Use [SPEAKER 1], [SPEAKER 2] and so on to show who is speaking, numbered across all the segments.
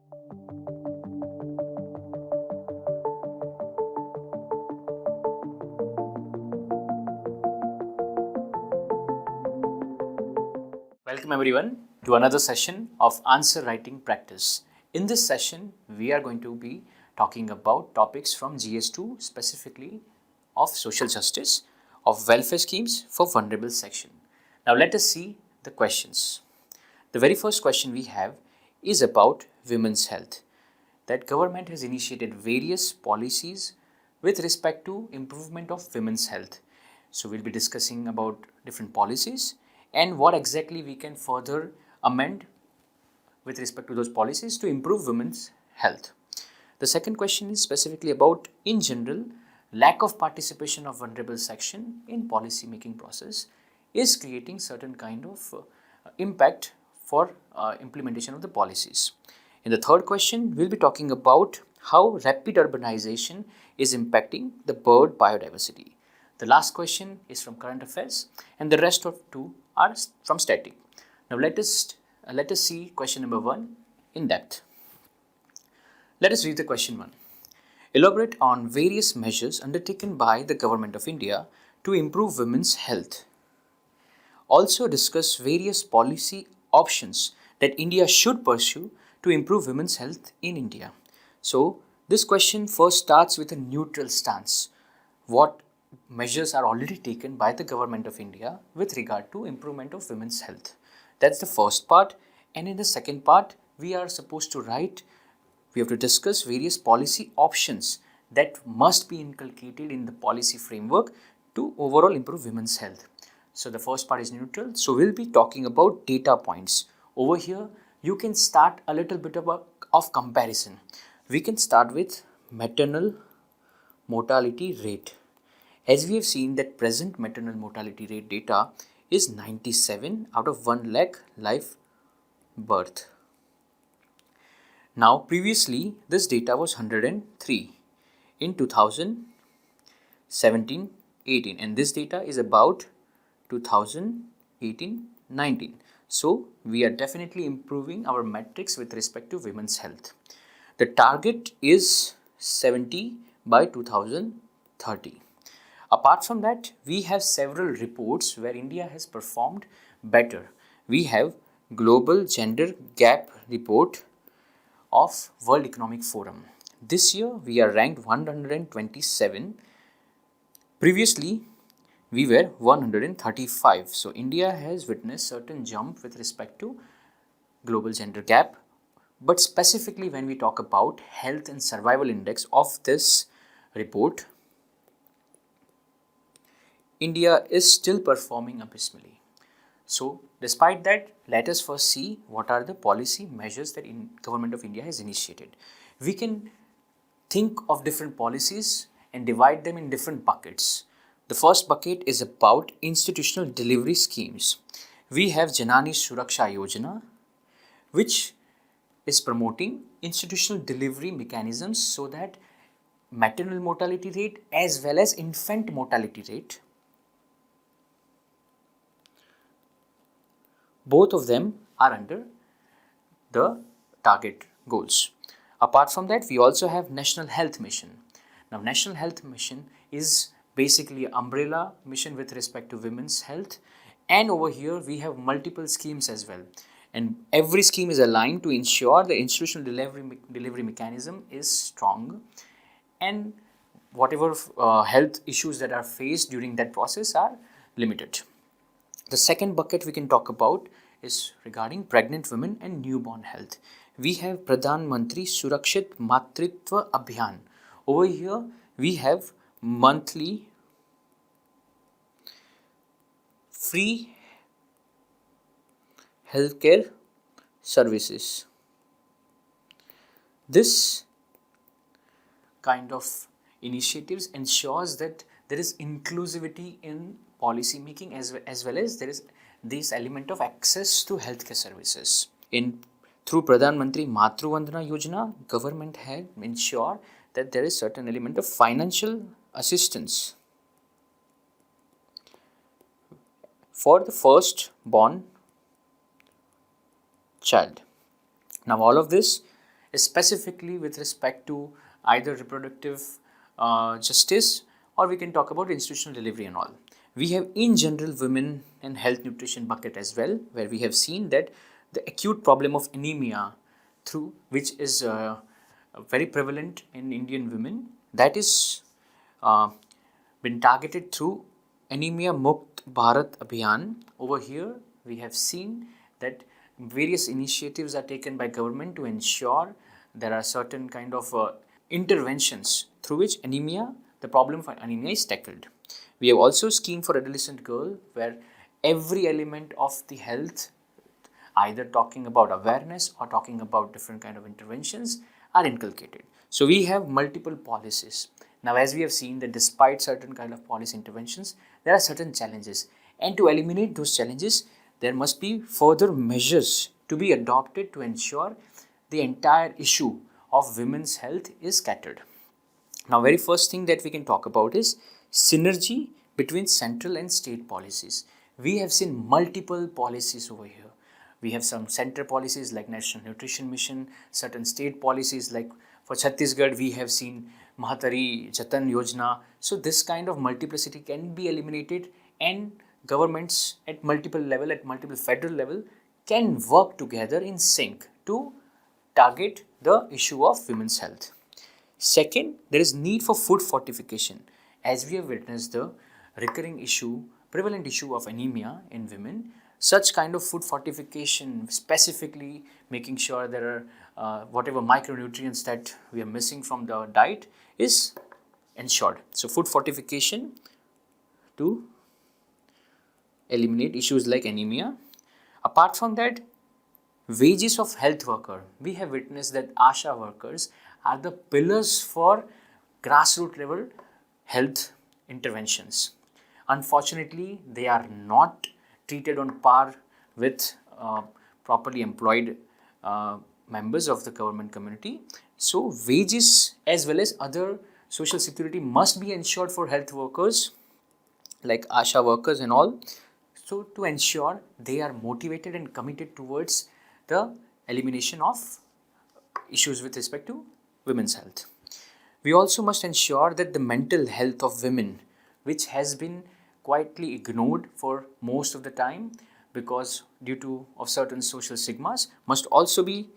[SPEAKER 1] Welcome everyone to another session of answer writing practice. In this session, we are going to be talking about topics from GS2, specifically of social justice, of welfare schemes for vulnerable section. Now let us see the questions. The very first question we have is about women's health. That government has initiated various policies with respect to improvement of women's health. So we'll be discussing about different policies and what exactly we can further amend with respect to those policies to improve women's health. The second question is specifically about, in general, lack of participation of vulnerable section in policy making process is creating certain kind of impact for implementation of the policies. In the third question, we'll be talking about how rapid urbanization is impacting the bird biodiversity. The last question is from current affairs and the rest of two are from static. Now let us see question number 1 in depth. Let us read the question 1. Elaborate on various measures undertaken by the Government of India to improve women's health. Also discuss various policy options that India should pursue to improve women's health in India. So this question first starts with a neutral stance. What measures are already taken by the Government of India with regard to improvement of women's health? That's the first part. And in the second part, we are supposed to we have to discuss various policy options that must be inculcated in the policy framework to overall improve women's health. So the first part is neutral. So we'll be talking about data points. Over here, you can start a little bit of comparison. We can start with maternal mortality rate. As we have seen that present maternal mortality rate data is 97 out of 1 lakh live birth. Now previously this data was 103 in 2017-18 and this data is about 2018-19. So we are definitely improving our metrics with respect to women's health. The target is 70 by 2030. Apart from that, we have several reports where India has performed better. We have Global Gender Gap Report of World Economic Forum. This year we are ranked 127. Previously we were 135. So India has witnessed certain jump with respect to global gender gap. But specifically when we talk about health and survival index of this report, India is still performing abysmally. So despite that, let us first see what are the policy measures that Government of India has initiated. We can think of different policies and divide them in different buckets. The first bucket is about institutional delivery schemes. We have Janani Suraksha Yojana, which is promoting institutional delivery mechanisms so that maternal mortality rate as well as infant mortality rate, both of them are under the target goals. Apart from that, we also have National Health Mission. Now, National Health Mission is basically an umbrella mission with respect to women's health, and over here we have multiple schemes as well. And every scheme is aligned to ensure the institutional delivery mechanism is strong and whatever health issues that are faced during that process are limited. The second bucket we can talk about is regarding pregnant women and newborn health. We have Pradhan Mantri Surakshit Matritva Abhiyan. Over here we have monthly free healthcare services. This kind of initiatives ensures that there is inclusivity in policy making as well as there is this element of access to healthcare services. Through Pradhan Mantri Matru Vandana Yojana, government had ensured that there is certain element of financial assistance for the first born child. Now all of this specifically with respect to either reproductive justice, or we can talk about institutional delivery and all. We have in general women and health nutrition bucket as well, where we have seen that the acute problem of anemia, through which is very prevalent in Indian women, that is uh, been targeted through Anemia Mukt Bharat Abhiyan. Over here, we have seen that various initiatives are taken by government to ensure there are certain kind of interventions through which anemia, the problem for anemia is tackled. We have also scheme for adolescent girl, where every element of the health, either talking about awareness or talking about different kind of interventions, are inculcated. So we have multiple policies. Now, as we have seen that despite certain kind of policy interventions, there are certain challenges, and to eliminate those challenges, there must be further measures to be adopted to ensure the entire issue of women's health is catered. Now, very first thing that we can talk about is synergy between central and state policies. We have seen multiple policies over here. We have some central policies like National Nutrition Mission, certain state policies like for Chhattisgarh, we have seen Mahatari Jatan Yojana. So this kind of multiplicity can be eliminated, and governments at multiple level, at multiple federal level, can work together in sync to target the issue of women's health. Second, there is need for food fortification. As we have witnessed the recurring issue, prevalent issue of anemia in women, such kind of food fortification, specifically making sure there are whatever micronutrients that we are missing from the diet is ensured. So food fortification to eliminate issues like anemia. Apart from that, wages of health worker. We have witnessed that ASHA workers are the pillars for grassroots level health interventions. Unfortunately, they are not treated on par with properly employed members of the government community. So wages as well as other social security must be ensured for health workers like ASHA workers and all, so to ensure they are motivated and committed towards the elimination of issues with respect to women's health. We also must ensure that the mental health of women, which has been quietly ignored for most of the time because due to of certain social stigmas, must also be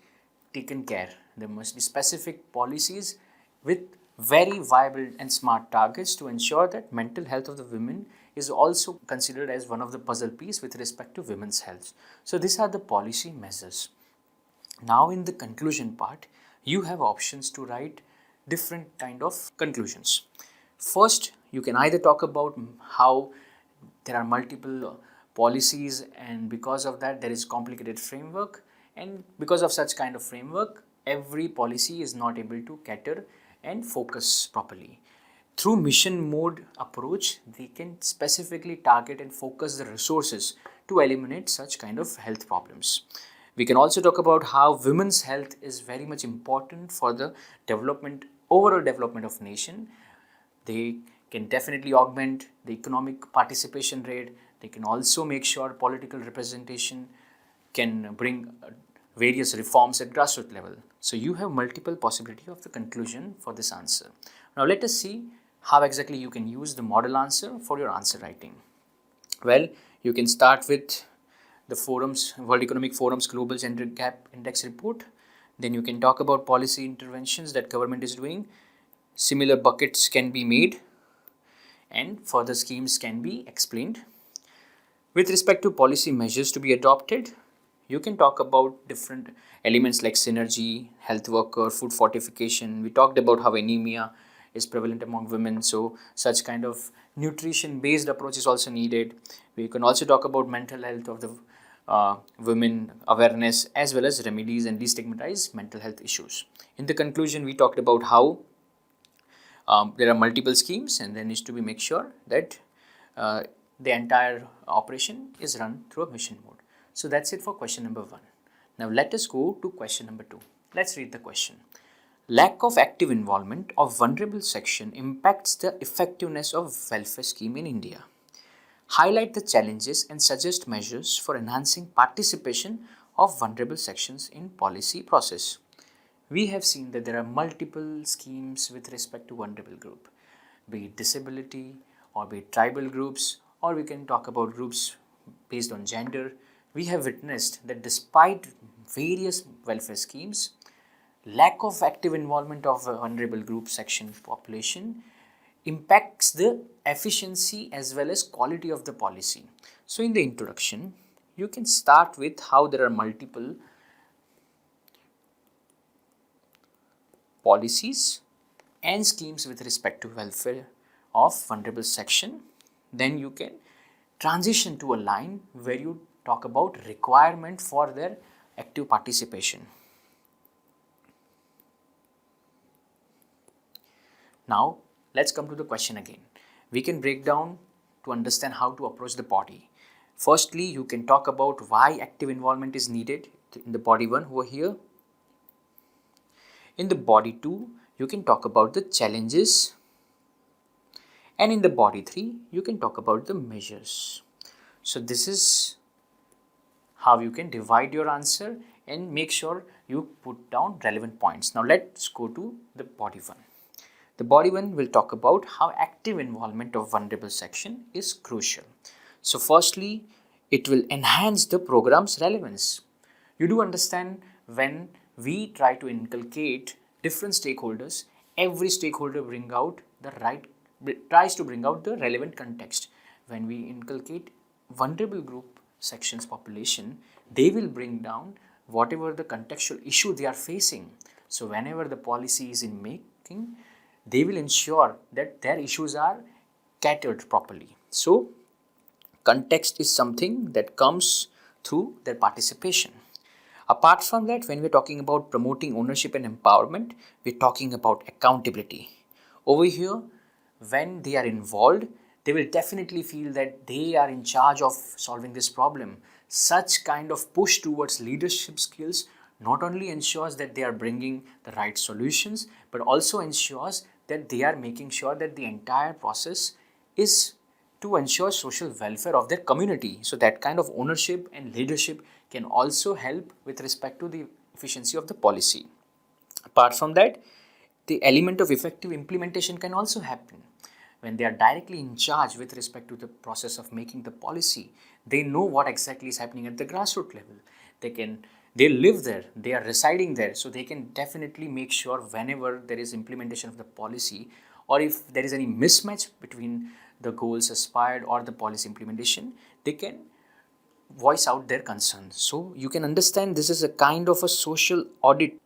[SPEAKER 1] taken care. There must be specific policies with very viable and smart targets to ensure that mental health of the women is also considered as one of the puzzle piece with respect to women's health. So these are the policy measures. Now in the conclusion part, you have options to write different kind of conclusions. First, you can either talk about how there are multiple policies, and because of that there is complicated framework, and because of such kind of framework every policy is not able to cater and focus properly. Through mission mode approach, they can specifically target and focus the resources to eliminate such kind of health problems. We can also talk about how women's health is very much important for the development, overall development of nation. They can definitely augment the economic participation rate. They can also make sure political representation, can bring various reforms at grassroots level. So you have multiple possibility of the conclusion for this answer. Now let us see how exactly you can use the model answer for your answer writing. Well, you can start with the forums, World Economic Forum's Global Gender Gap Index report. Then you can talk about policy interventions that government is doing. Similar buckets can be made and further schemes can be explained. With respect to policy measures to be adopted, you can talk about different elements like synergy, health worker, food fortification. We talked about how anemia is prevalent among women, so such kind of nutrition based approach is also needed. We can also talk about mental health of the women, awareness as well as remedies and destigmatize mental health issues. In the conclusion, we talked about how there are multiple schemes and there needs to be make sure that the entire operation is run through a mission mode. So that's it for question number 1. Now let us go to question number 2. Let's read the question. Lack of active involvement of vulnerable section impacts the effectiveness of welfare scheme in India. Highlight the challenges and suggest measures for enhancing participation of vulnerable sections in policy process. we have seen that there are multiple schemes with respect to vulnerable group, be it disability or be it tribal groups, or we can talk about groups based on gender. We have witnessed that despite various welfare schemes, lack of active involvement of a vulnerable group section population impacts the efficiency as well as quality of the policy. So in the introduction, you can start with how there are multiple policies and schemes with respect to welfare of vulnerable section. Then you can transition to a line where you talk about requirement for their active participation. Now let's come to the question again. We can break down to understand how to approach the body. Firstly, you can talk about why active involvement is needed in the body 1 over here. In the body 2, you can talk about the challenges, and in the body 3, you can talk about the measures. So this is how you can divide your answer and make sure you put down relevant points. Now let's go to the body 1. The body 1 will talk about how active involvement of vulnerable section is crucial. So firstly, it will enhance the program's relevance. You do understand when we try to inculcate different stakeholders, every stakeholder tries to bring out the relevant context. When we inculcate vulnerable group sections population, they will bring down whatever the contextual issue they are facing. So whenever the policy is in making, they will ensure that their issues are catered properly. So context is something that comes through their participation. Apart from that, when we're talking about promoting ownership and empowerment, we're talking about accountability. Over here, when they are involved, they will definitely feel that they are in charge of solving this problem. Such kind of push towards leadership skills not only ensures that they are bringing the right solutions, but also ensures that they are making sure that the entire process is to ensure social welfare of their community. So that kind of ownership and leadership can also help with respect to the efficiency of the policy. Apart from that, the element of effective implementation can also happen. When they are directly in charge with respect to the process of making the policy, they know what exactly is happening at the grassroots level. They live there, they are residing there, so they can definitely make sure whenever there is implementation of the policy, or if there is any mismatch between the goals aspired or the policy implementation, they can voice out their concerns. So you can understand this is a kind of a social audit.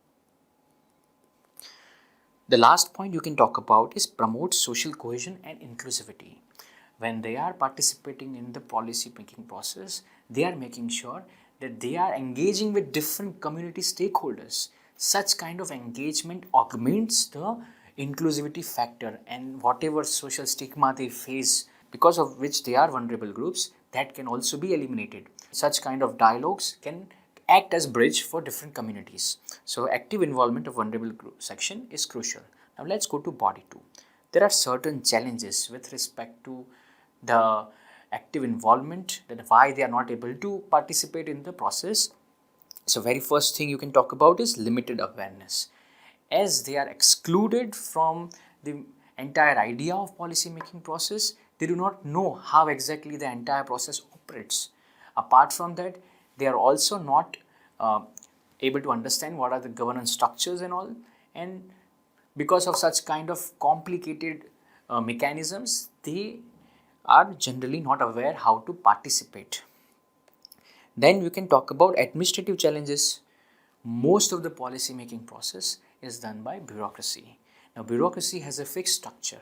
[SPEAKER 1] The last point you can talk about is promote social cohesion and inclusivity. When they are participating in the policy making process, they are making sure that they are engaging with different community stakeholders. Such kind of engagement augments the inclusivity factor, and whatever social stigma they face because of which they are vulnerable groups, that can also be eliminated. Such kind of dialogues can act as bridge for different communities. So active involvement of vulnerable group section is crucial. Now let's go to body 2. There are certain challenges with respect to the active involvement, that why they are not able to participate in the process. So very first thing you can talk about is limited awareness. As they are excluded from the entire idea of policy making process, they do not know how exactly the entire process operates. Apart from that, they are also not able to understand what are the governance structures and all, and because of such kind of complicated mechanisms, they are generally not aware how to participate. Then we can talk about administrative challenges. Most of the policy making process is done by bureaucracy. Now bureaucracy has a fixed structure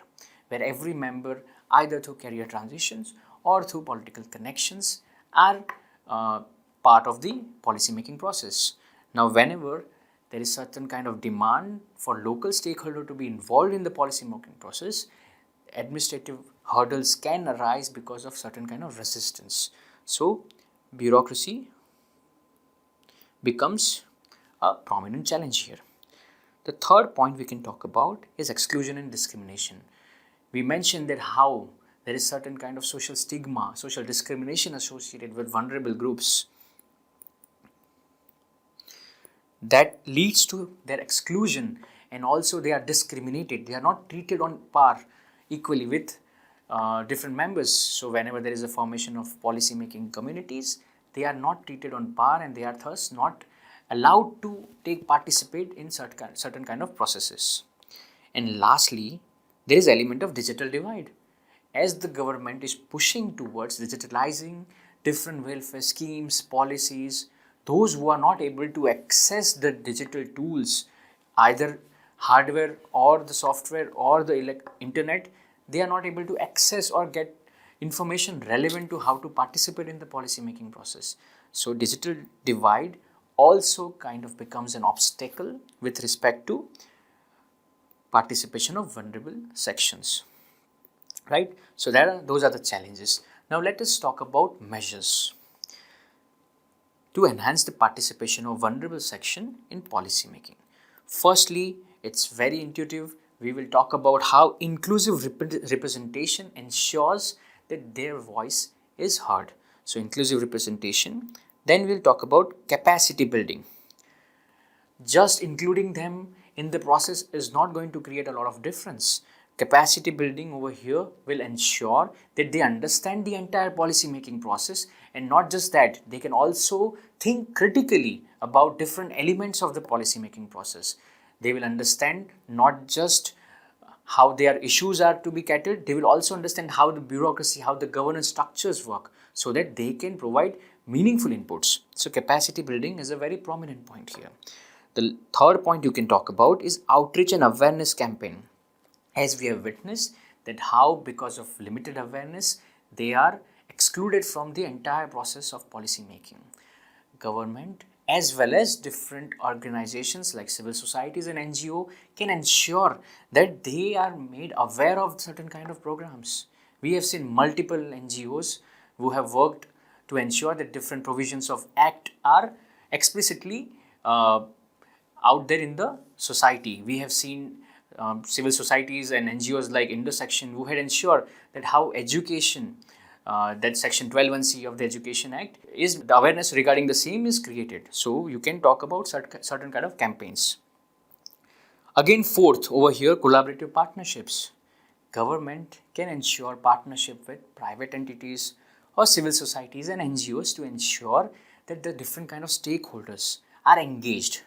[SPEAKER 1] where every member, either through career transitions or through political connections, are part of the policy making process. Now whenever there is certain kind of demand for local stakeholder to be involved in the policy making process, administrative hurdles can arise because of certain kind of resistance. So bureaucracy becomes a prominent challenge here. The third point we can talk about is exclusion and discrimination. We mentioned that how there is certain kind of social stigma, social discrimination associated with vulnerable groups. that leads to their exclusion, and also they are discriminated. They are not treated on par equally with different members. So whenever there is a formation of policy making communities, they are not treated on par, and they are thus not allowed to participate in certain kind of processes. And lastly, there is element of digital divide. As the government is pushing towards digitalizing different welfare schemes, policies, those who are not able to access the digital tools, either hardware or the software or the internet, they are not able to access or get information relevant to how to participate in the policy making process. So digital divide also kind of becomes an obstacle with respect to participation of vulnerable sections, right? So those are the challenges. Now let us talk about measures to enhance the participation of vulnerable section in policy making. Firstly, it's very intuitive. We will talk about how inclusive representation ensures that their voice is heard. So inclusive representation. Then we'll talk about capacity building. Just including them in the process is not going to create a lot of difference. Capacity building over here will ensure that they understand the entire policy making process, and not just that, they can also think critically about different elements of the policy making process. They will understand not just how their issues are to be catered, they will also understand how the bureaucracy, how the governance structures work, so that they can provide meaningful inputs. So capacity building is a very prominent point here. The third point you can talk about is outreach and awareness campaign. As we have witnessed that how, because of limited awareness, they are excluded from the entire process of policy making. Government as well as different organizations like civil societies and NGO can ensure that they are made aware of certain kind of programs. We have seen multiple NGOs who have worked to ensure that different provisions of Act are explicitly out there in the society. We have seen civil societies and NGOs like Intersection who had ensured that how education, that section 12(1)(c) of the Education Act, is the awareness regarding the same is created. So you can talk about certain kind of campaigns. Again, fourth over here, collaborative partnerships. Government can ensure partnership with private entities or civil societies and NGOs to ensure that the different kind of stakeholders are engaged.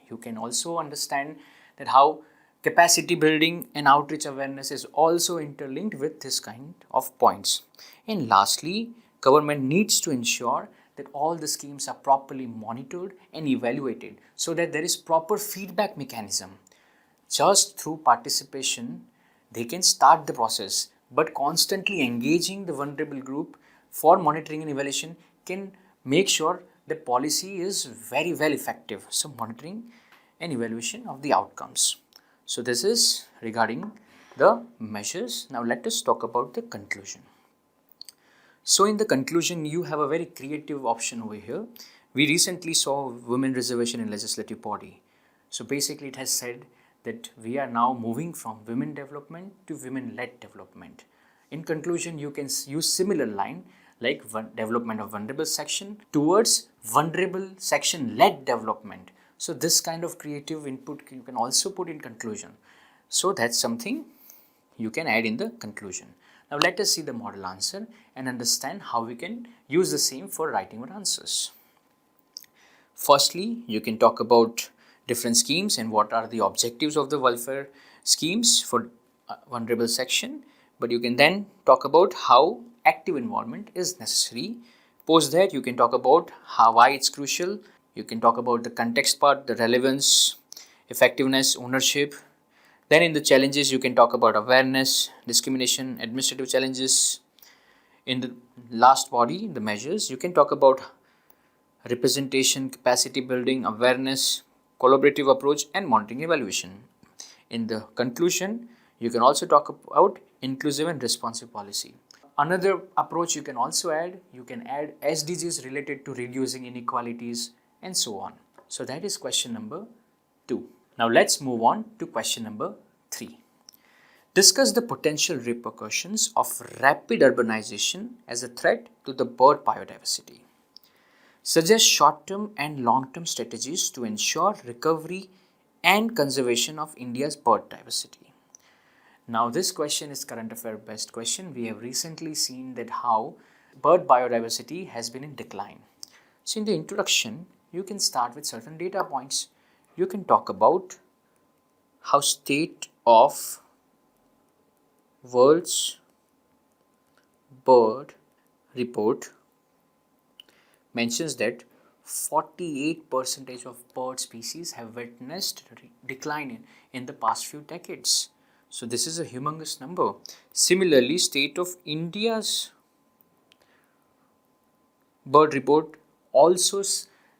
[SPEAKER 1] You can also understand that how capacity building and outreach awareness is also interlinked with this kind of points. And lastly, government needs to ensure that all the schemes are properly monitored and evaluated so that there is proper feedback mechanism. Just through participation, they can start the process, but constantly engaging the vulnerable group for monitoring and evaluation can make sure the policy is very well effective. So monitoring and evaluation of the outcomes. So this is regarding the measures. Now let us talk about the conclusion. So in the conclusion, you have a very creative option over here. We recently saw women reservation in legislative body. So basically it has said that we are now moving from women development to women-led development. In conclusion, you can use similar line like development of vulnerable section towards vulnerable section-led development. So this kind of creative input you can also put in conclusion. So that's something you can add in the conclusion. Now let us see the model answer and understand how we can use the same for writing our answers. Firstly, you can talk about different schemes and what are the objectives of the welfare schemes for vulnerable section. But you can then talk about how active involvement is necessary. Post that, you can talk about why it's crucial. You can talk about the context part, the relevance, effectiveness, ownership. Then in the challenges, you can talk about awareness, discrimination, administrative challenges. In the last body, the measures, you can talk about representation, capacity building, awareness, collaborative approach, and monitoring evaluation. In the conclusion, you can also talk about inclusive and responsive policy. Another approach you can also add, you can add SDGs related to reducing inequalities and so on. So that is question number 2. Now let's move on to question number 3. Discuss the potential repercussions of rapid urbanization as a threat to the bird biodiversity. Suggest short-term and long-term strategies to ensure recovery and conservation of India's bird diversity. Now this question is current affair based question. We have recently seen that how bird biodiversity has been in decline. So in the introduction, you can start with certain data points. You can talk about how state of world's bird report mentions that 48% of bird species have witnessed decline in the past few decades. So this is a humongous number. Similarly, state of India's bird report also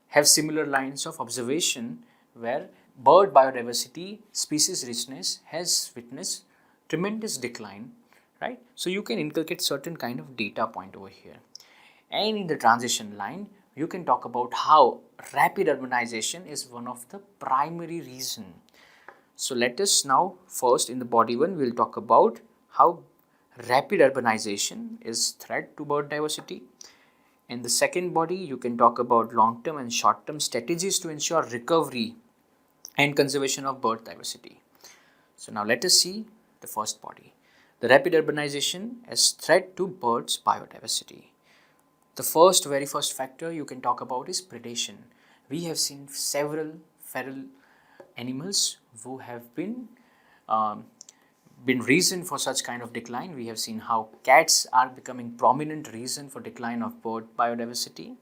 [SPEAKER 1] have similar lines of observation where bird biodiversity, species richness has witnessed tremendous decline, right? So you can inculcate certain kind of data point over here. And in the transition line, you can talk about how rapid urbanization is one of the primary reason. So let us now first in the body 1, we will talk about how rapid urbanization is threat to bird diversity. In the second body, you can talk about long-term and short-term strategies to ensure recovery and conservation of bird diversity. So now let us see the first body. The rapid urbanization as threat to birds biodiversity. The very first factor you can talk about is predation. We have seen several feral animals who have been reason for such kind of decline. We have seen how cats are becoming prominent reason for decline of bird biodiversity.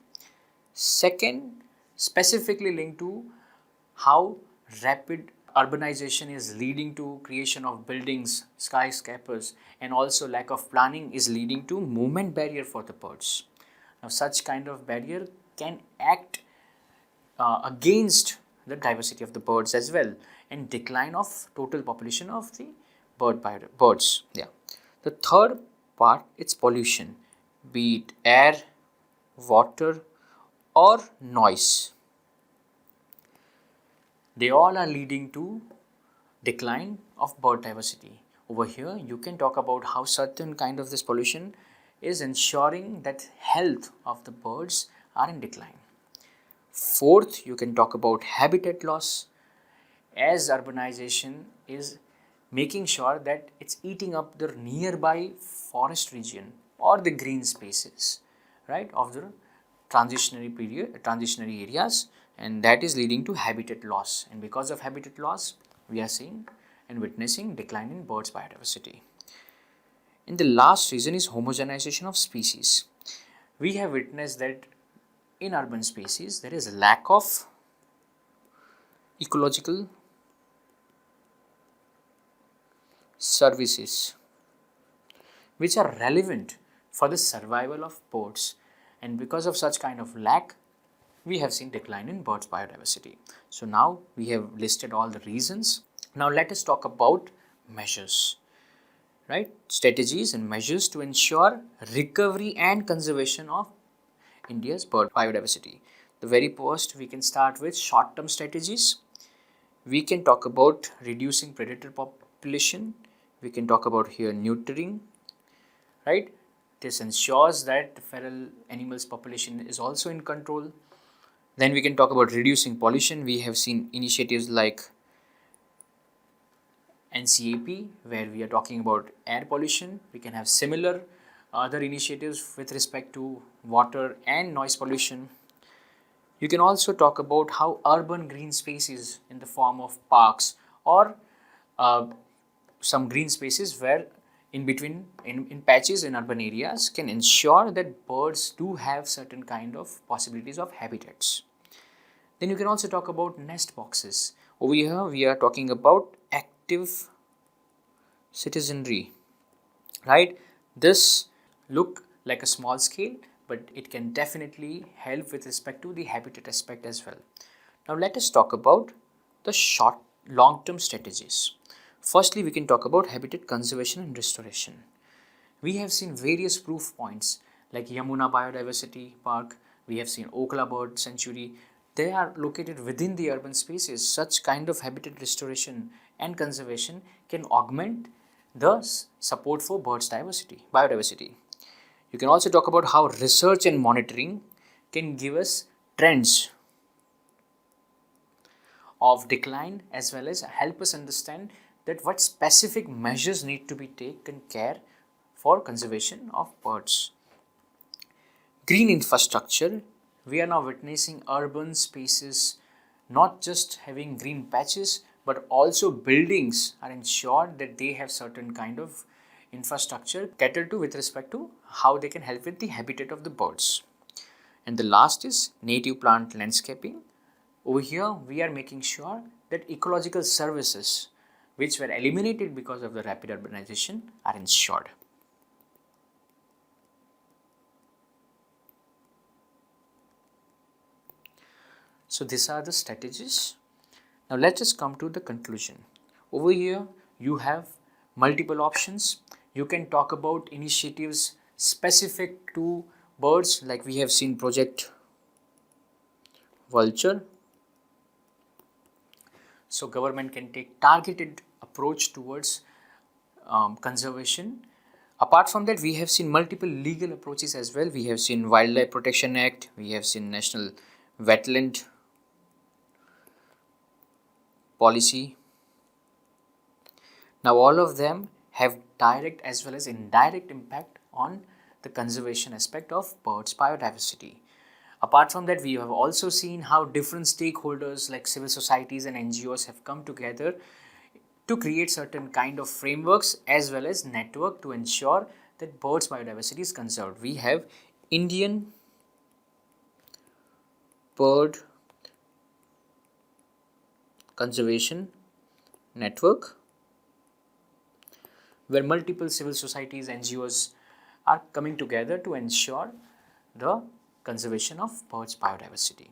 [SPEAKER 1] Second, specifically linked to how rapid urbanization is leading to creation of buildings, skyscrapers, and also lack of planning is leading to movement barrier for the birds. Now such kind of barrier can act against the diversity of the birds as well and decline of total population of the birds. Yeah. The third part, it's pollution, be it air, water or noise. They all are leading to decline of bird diversity. Over here, you can talk about how certain kind of this pollution is ensuring that health of the birds are in decline. Fourth, you can talk about habitat loss, as urbanization is making sure that it's eating up the nearby forest region or the green spaces, right, of the transitionary areas, and that is leading to habitat loss. And because of habitat loss, we are seeing and witnessing decline in birds biodiversity. And the last reason is homogenization of species. We have witnessed that in urban spaces there is a lack of ecological services which are relevant for the survival of birds, and because of such kind of lack we have seen decline in birds biodiversity. So now we have listed all the reasons. Now let us talk about measures, right? Strategies and measures to ensure recovery and conservation of India's bird biodiversity. The very first, we can start with short-term strategies. We can talk about reducing predator population. We can talk about here neutering, right? This ensures that the feral animals population is also in control. Then we can talk about reducing pollution. We have seen initiatives like NCAP, where we are talking about air pollution. We can have similar other initiatives with respect to water and noise pollution. You can also talk about how urban green spaces in the form of parks or some green spaces where in between in patches in urban areas can ensure that birds do have certain kind of possibilities of habitats. Then you can also talk about nest boxes. Over here we are talking about active citizenry, right? This look like a small scale, but it can definitely help with respect to the habitat aspect as well. Now let us talk about the long-term strategies. Firstly, we can talk about habitat conservation and restoration. We have seen various proof points like Yamuna Biodiversity Park, we have seen Okla Bird Sanctuary. They are located within the urban spaces. Such kind of habitat restoration and conservation can augment the support for biodiversity. You can also talk about how research and monitoring can give us trends of decline, as well as help us understand that what specific measures need to be taken care for conservation of birds. Green infrastructure. We are now witnessing urban spaces not just having green patches, but also buildings are ensured that they have certain kind of infrastructure catered to with respect to how they can help with the habitat of the birds. And the last is native plant landscaping. Over here we are making sure that ecological services which were eliminated because of the rapid urbanization are ensured. So these are the strategies. Now let us come to the conclusion. Over here you have multiple options. You can talk about initiatives specific to birds, like we have seen Project Vulture. So government can take targeted approach towards conservation. Apart from that, we have seen multiple legal approaches as well. We have seen Wildlife Protection Act, we have seen National Wetland Policy. Now all of them have direct as well as indirect impact on the conservation aspect of birds biodiversity. Apart from that, we have also seen how different stakeholders like civil societies and NGOs have come together to create certain kind of frameworks as well as network to ensure that birds biodiversity is conserved. We have Indian Bird Conservation Network, where multiple civil societies, NGOs are coming together to ensure the conservation of birds biodiversity.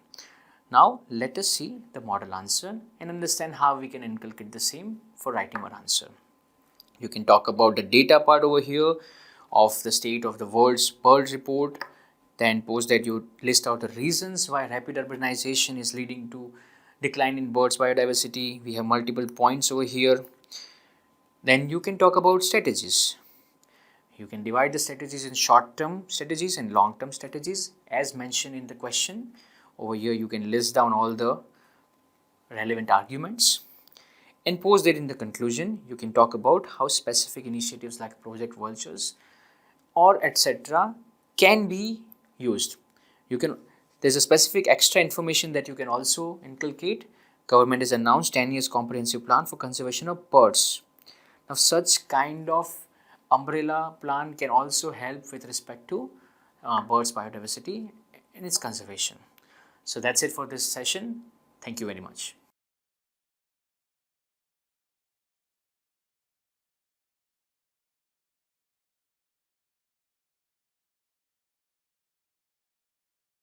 [SPEAKER 1] Now let us see the model answer and understand how we can inculcate the same for writing our answer. You can talk about the data part over here of the state of the world's bird report. Then post that you list out the reasons why rapid urbanization is leading to decline in birds biodiversity. We have multiple points over here. Then you can talk about strategies. You can divide the strategies in short-term strategies and long-term strategies as mentioned in the question. Over here you can list down all the relevant arguments. And post that in the conclusion, you can talk about how specific initiatives like Project Vultures or etc. can be used. There's a specific extra information that you can also inculcate. Government has announced 10 years comprehensive plan for conservation of birds. Now such kind of umbrella plan can also help with respect to birds biodiversity and its conservation. So that's it for this session. Thank you very much.